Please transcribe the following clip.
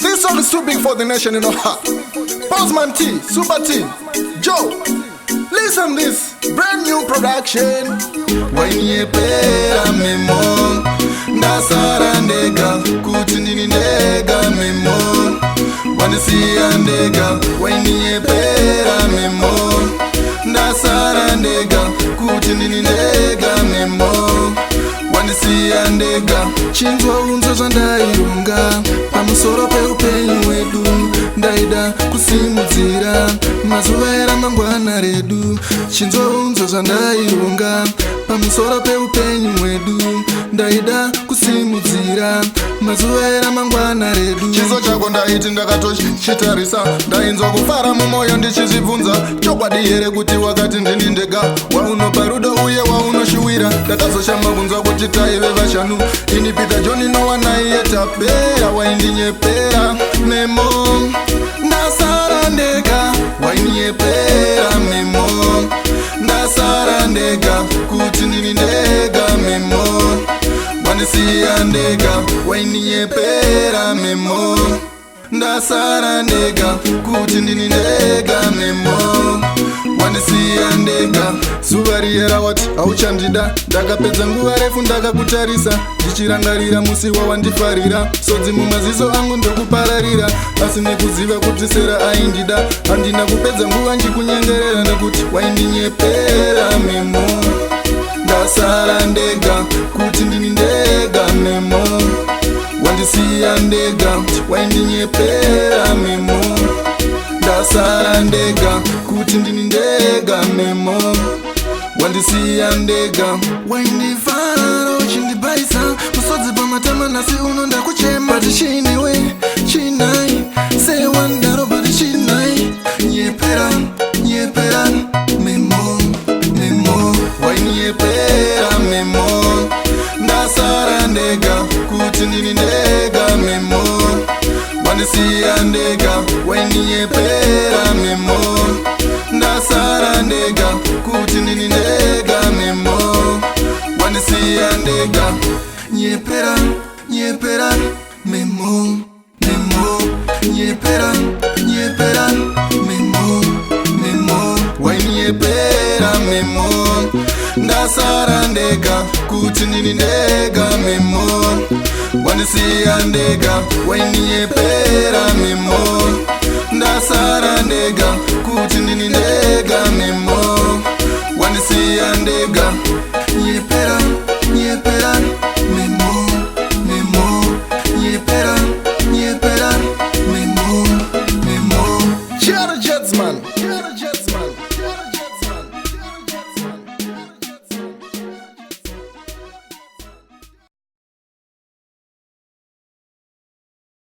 This song is too big for the nation, you know. Postman T, Super T, Joe. Listen this brand new production. When ye pera memo, nasara ndega, kutindini ndega memo. Wanisiya ndega, when ye pera memo, nasara ndega, kutindini ndega memo. Wanisiya ndega, chinzwa unzo zvandairunga, pamusoro peupenyu wedu, ndaida kusimudzira mazuva eramangwana redu. Chinzwa unzo zvandairunga, pamusoro peupenyu wedu, ndaida kusimudzira mazuva eramangwana redu. Chizo chako ndaiti ndakatochitarisa, ndainzwa kufara mumwoyo ndichizvibvunza, chokwadi here kuti wakati ndini ndega, waunopa rudo uye waunoshuwira. Ndakazoshama kunzwa kuti taive vashanu, ini Peter John nowanaiye tapera, waindinyepera memo. Ndasara ndega, waindinyepera memo. Ndasara ndega, kuti ndini ndega memo. Wanisiya ndega, waindinyepera memo. Ndasara ndega, kuti ndini ndega memo. Wanisiya ndega, zuva riyera wati auchandida, ndakapedza nguva refu ndakakutarisa, ndichirangarira musi wawandifarira. Sodzi mumaziso angu ndokupararira, asi nekuziva kuti sera aindida. Handina kupedza nguva nchikunyengerera, nekuti waindinyepera memo. Ndasara ndega, kuti ndini ndega memo. Wandisiya ndega, waindinyepera memo. Ndasara ndega, kuti ndini ndega memo. Wandisiya ndega, waindivhara uchindibaisa musodzi pamatama, nasi uno ndakuchema. Bati chinewe chinai, say wandaro bati chinai. Nyepera, nyepera memo, memo. Wainyepera memo. Ndasara ndega, kuti ndini ndega memo. Wandisiya ndega, waindinyepera memo. Ndasara ndega, kuti ndini ndega memo. Wandisiya ndega, nyepera, nyepera memo, memo. Nyepera, nyepera memo, memo. Waindinyepera memo. Ndasara ndega, kuti ndini ndega memo. Wandisiya ndega, waindinyepera memo.